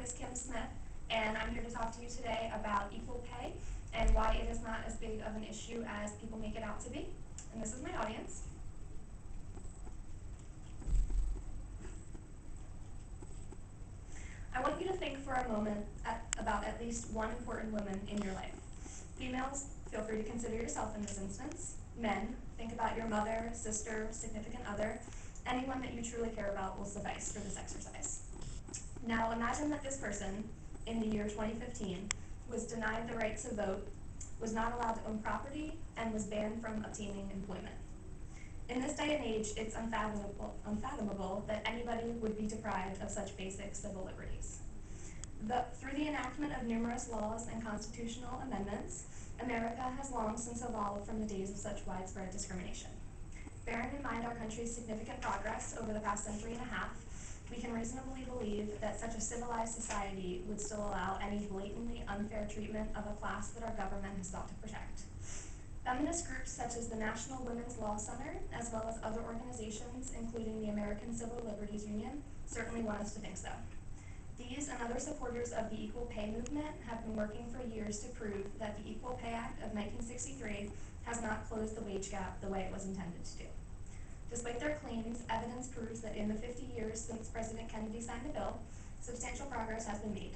name is Kim Smith, and I'm here to talk to you today about equal pay and why it is not as big of an issue as people make it out to be. And this is my audience. I want you to think for a moment about at least one important woman in your life. Females, feel free to consider yourself in this instance. Men, think about your mother, sister, significant other. Anyone that you truly care about will suffice for this exercise. Now imagine that this person, in the year 2015, was denied the right to vote, was not allowed to own property, and was banned from obtaining employment. In this day and age, it's unfathomable that anybody would be deprived of such basic civil liberties. Through the enactment of numerous laws and constitutional amendments, America has long since evolved from the days of such widespread discrimination. Bearing in mind our country's significant progress over the past century and a half, we can reasonably believe that such a civilized society would still allow any blatantly unfair treatment of a class that our government has sought to protect. Feminist groups such as the National Women's Law Center, as well as other organizations, including the American Civil Liberties Union, certainly want us to think so. These and other supporters of the equal pay movement have been working for years to prove that the Equal Pay Act of 1963 has not closed the wage gap the way it was intended to do. Despite their claims, evidence proves that in the 50 years since President Kennedy signed the bill, substantial progress has been made.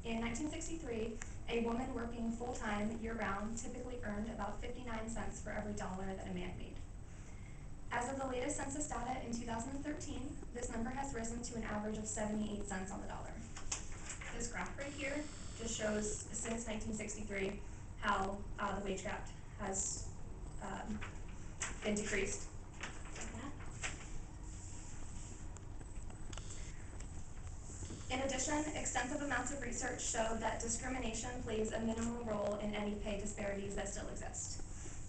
In 1963, a woman working full-time year-round typically earned about 59 cents for every dollar that a man made. As of the latest census data in 2013, this number has risen to an average of 78 cents on the dollar. This graph right here just shows, since 1963, how the wage gap has been decreased. In addition, extensive amounts of research show that discrimination plays a minimal role in any pay disparities that still exist.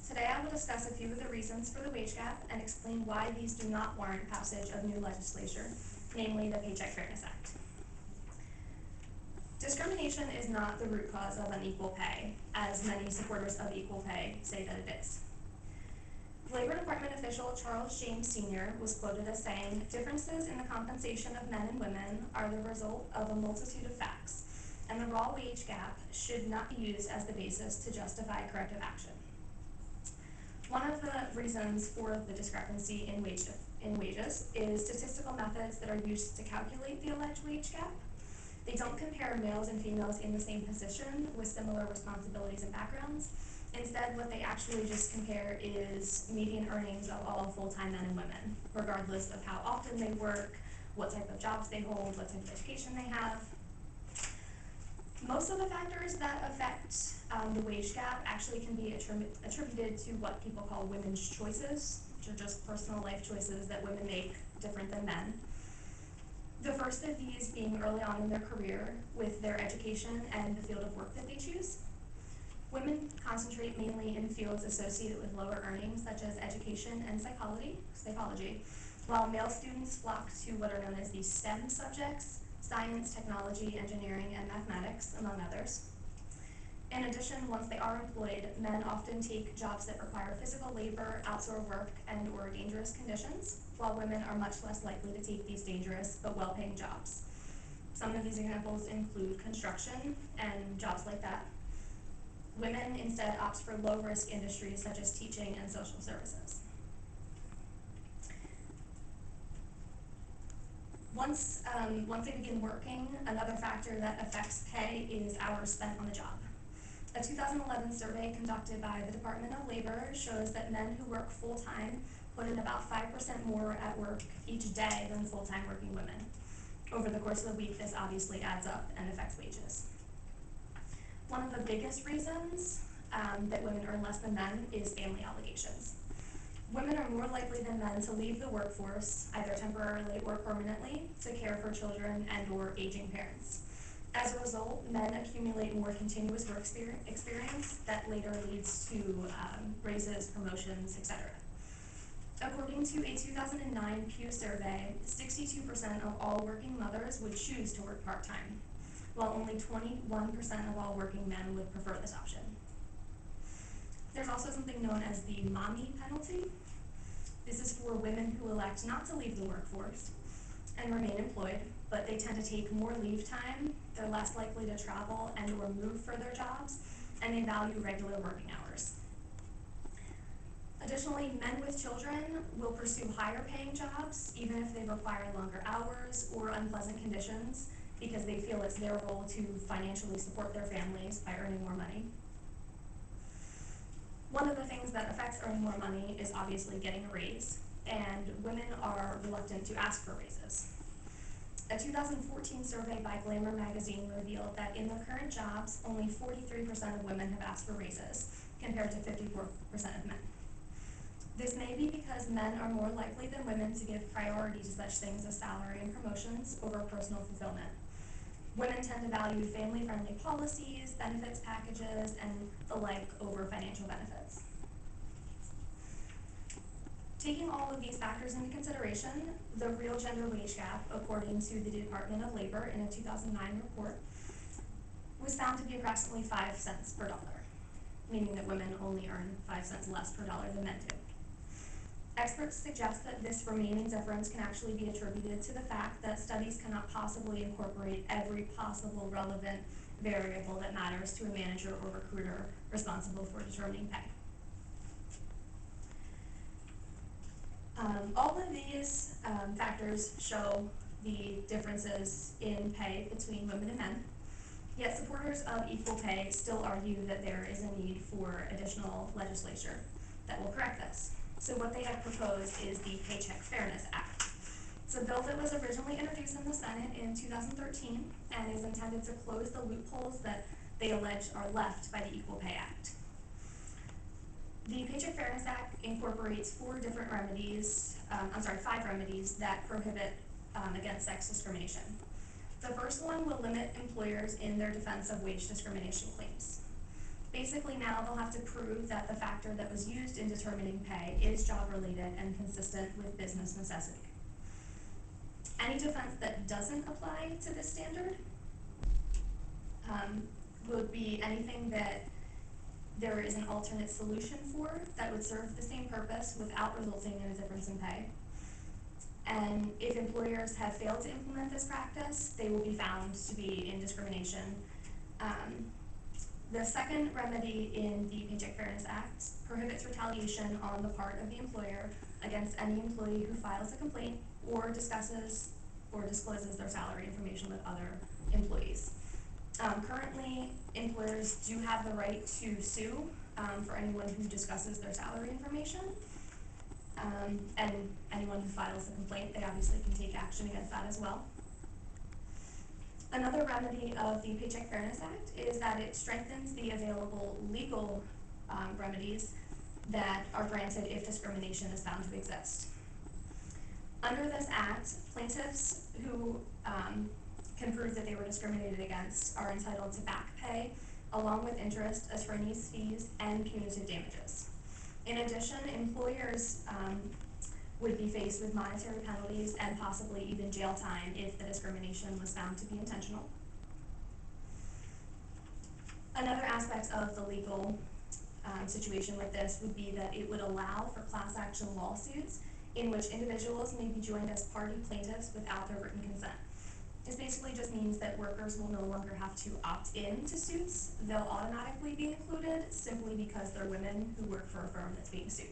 Today I will discuss a few of the reasons for the wage gap and explain why these do not warrant passage of new legislation, namely the Paycheck Fairness Act. Discrimination is not the root cause of unequal pay, as many supporters of equal pay say that it is. Labor Department official Charles James Sr. was quoted as saying, "Differences in the compensation of men and women are the result of a multitude of facts, and the raw wage gap should not be used as the basis to justify corrective action." One of the reasons for the discrepancy in wages is statistical methods that are used to calculate the alleged wage gap. They don't compare males and females in the same position with similar responsibilities and backgrounds. Instead, what they actually just compare is median earnings of all full-time men and women, regardless of how often they work, what type of jobs they hold, what type of education they have. Most of the factors that affect the wage gap actually can be attributed to what people call women's choices, which are just personal life choices that women make different than men. The first of these being early on in their career with their education and the field of work that they choose. Women concentrate mainly in fields associated with lower earnings, such as education and psychology, while male students flock to what are known as the STEM subjects, science, technology, engineering, and mathematics, among others. In addition, once they are employed, men often take jobs that require physical labor, outdoor work, and/or dangerous conditions, while women are much less likely to take these dangerous but well-paying jobs. Some of these examples include construction and jobs like that. Women instead opt for low-risk industries such as teaching and social services. Once they begin working, another factor that affects pay is hours spent on the job. A 2011 survey conducted by the Department of Labor shows that men who work full-time put in about 5% more at work each day than full-time working women. Over the course of the week, this obviously adds up and affects wages. One of the biggest reasons that women earn less than men is family obligations. Women are more likely than men to leave the workforce, either temporarily or permanently, to care for children and/or aging parents. As a result, men accumulate more continuous work experience that later leads to raises, promotions, etc. According to a 2009 Pew survey, 62% of all working mothers would choose to work part-time, while only 21% of all working men would prefer this option. There's also something known as the mommy penalty. This is for women who elect not to leave the workforce and remain employed, but they tend to take more leave time, they're less likely to travel and or move for their jobs, and they value regular working hours. Additionally, men with children will pursue higher paying jobs, even if they require longer hours or unpleasant conditions, because they feel it's their role to financially support their families by earning more money. One of the things that affects earning more money is obviously getting a raise, and women are reluctant to ask for raises. A 2014 survey by Glamour magazine revealed that in their current jobs, only 43% of women have asked for raises, compared to 54% of men. This may be because men are more likely than women to give priority to such things as salary and promotions over personal fulfillment. Women tend to value family-friendly policies, benefits packages, and the like over financial benefits. Taking all of these factors into consideration, the real gender wage gap, according to the Department of Labor in a 2009 report, was found to be approximately 5 cents per dollar, meaning that women only earn 5 cents less per dollar than men do. Experts suggest that this remaining difference can actually be attributed to the fact that studies cannot possibly incorporate every possible relevant variable that matters to a manager or recruiter responsible for determining pay. All of these factors show the differences in pay between women and men, yet supporters of equal pay still argue that there is a need for additional legislation that will correct this. So what they have proposed is the Paycheck Fairness Act. It's a bill that was originally introduced in the Senate in 2013 and is intended to close the loopholes that they allege are left by the Equal Pay Act. The Paycheck Fairness Act incorporates five remedies that prohibit against sex discrimination. The first one will limit employers in their defense of wage discrimination claims. Basically, now they'll have to prove that the factor that was used in determining pay is job-related and consistent with business necessity. Any defense that doesn't apply to this standard would be anything that there is an alternate solution for that would serve the same purpose without resulting in a difference in pay. And if employers have failed to implement this practice, they will be found to be in discrimination. The second remedy in the Paycheck Fairness Act prohibits retaliation on the part of the employer against any employee who files a complaint or discusses or discloses their salary information with other employees. Currently, employers do have the right to sue for anyone who discusses their salary information. And anyone who files a complaint, they obviously can take action against that as well. Another remedy of the Paycheck Fairness Act is that it strengthens the available legal remedies that are granted if discrimination is found to exist. Under this act, plaintiffs who can prove that they were discriminated against are entitled to back pay, along with interest, attorney's fees, and punitive damages. In addition, employers would be faced with monetary penalties and possibly even jail time if the discrimination was found to be intentional. Another aspect of the legal situation with this would be that it would allow for class action lawsuits in which individuals may be joined as party plaintiffs without their written consent. This basically just means that workers will no longer have to opt in to suits. They'll automatically be included simply because they're women who work for a firm that's being sued.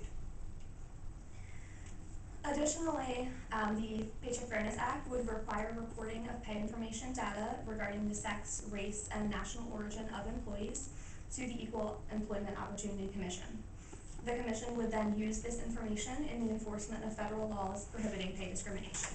Additionally, the Paycheck Fairness Act would require reporting of pay information data regarding the sex, race, and national origin of employees to the Equal Employment Opportunity Commission. The Commission would then use this information in the enforcement of federal laws prohibiting pay discrimination.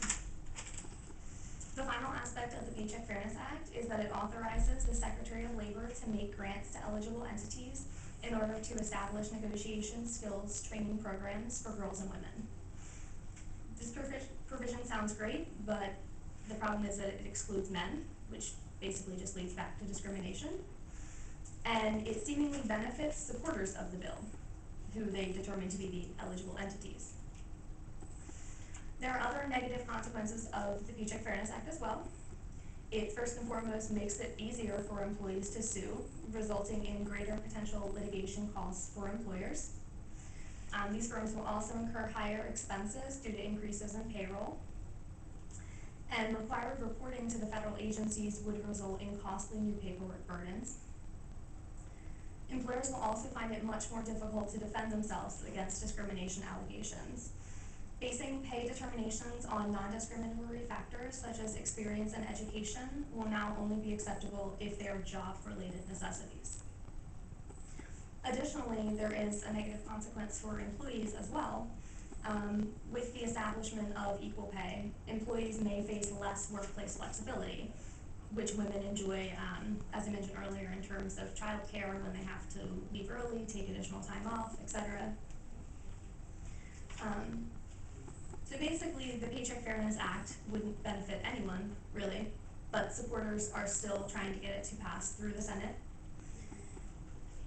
The final aspect of the Paycheck Fairness Act is that it authorizes the Secretary of Labor to make grants to eligible entities in order to establish negotiation skills training programs for girls and women. This provision sounds great, but the problem is that it excludes men, which basically just leads back to discrimination. And it seemingly benefits supporters of the bill, who they determine to be the eligible entities. There are other negative consequences of the Paycheck Fairness Act as well. It first and foremost makes it easier for employees to sue, resulting in greater potential litigation costs for employers. These firms will also incur higher expenses due to increases in payroll. and required reporting to the federal agencies would result in costly new paperwork burdens. Employers will also find it much more difficult to defend themselves against discrimination allegations. Basing pay determinations on non-discriminatory factors such as experience and education will now only be acceptable if they are job-related necessities. Additionally, there is a negative consequence for employees as well. With the establishment of equal pay, employees may face less workplace flexibility, which women enjoy, as I mentioned earlier, in terms of childcare, when they have to leave early, take additional time off, etc. So basically, the Paycheck Fairness Act wouldn't benefit anyone, really, but supporters are still trying to get it to pass through the Senate.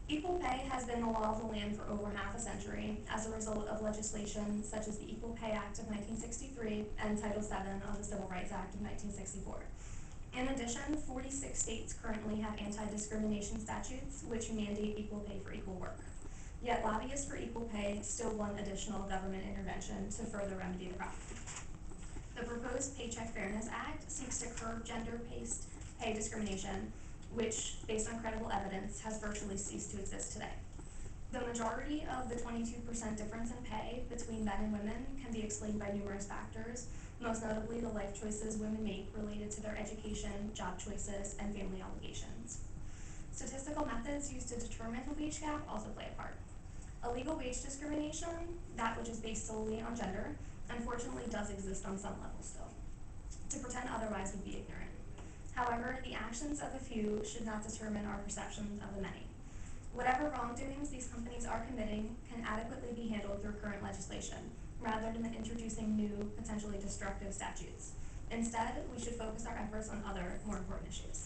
Equal pay has been the law of the land for over half a century as a result of legislation such as the Equal Pay Act of 1963 and Title VII of the Civil Rights Act of 1964. In addition, 46 states currently have anti-discrimination statutes which mandate equal pay for equal work. Yet lobbyists for equal pay still want additional government intervention to further remedy the problem. The proposed Paycheck Fairness Act seeks to curb gender-based pay discrimination, which, based on credible evidence, has virtually ceased to exist today. The majority of the 22% difference in pay between men and women can be explained by numerous factors, most notably the life choices women make related to their education, job choices, and family obligations. Statistical methods used to determine the wage gap also play a part. Illegal wage discrimination, that which is based solely on gender, unfortunately does exist on some level still. To pretend otherwise would be ignorant. However, the actions of the few should not determine our perceptions of the many. Whatever wrongdoings these companies are committing can adequately be handled through current legislation, rather than introducing new, potentially destructive statutes. Instead, we should focus our efforts on other, more important issues.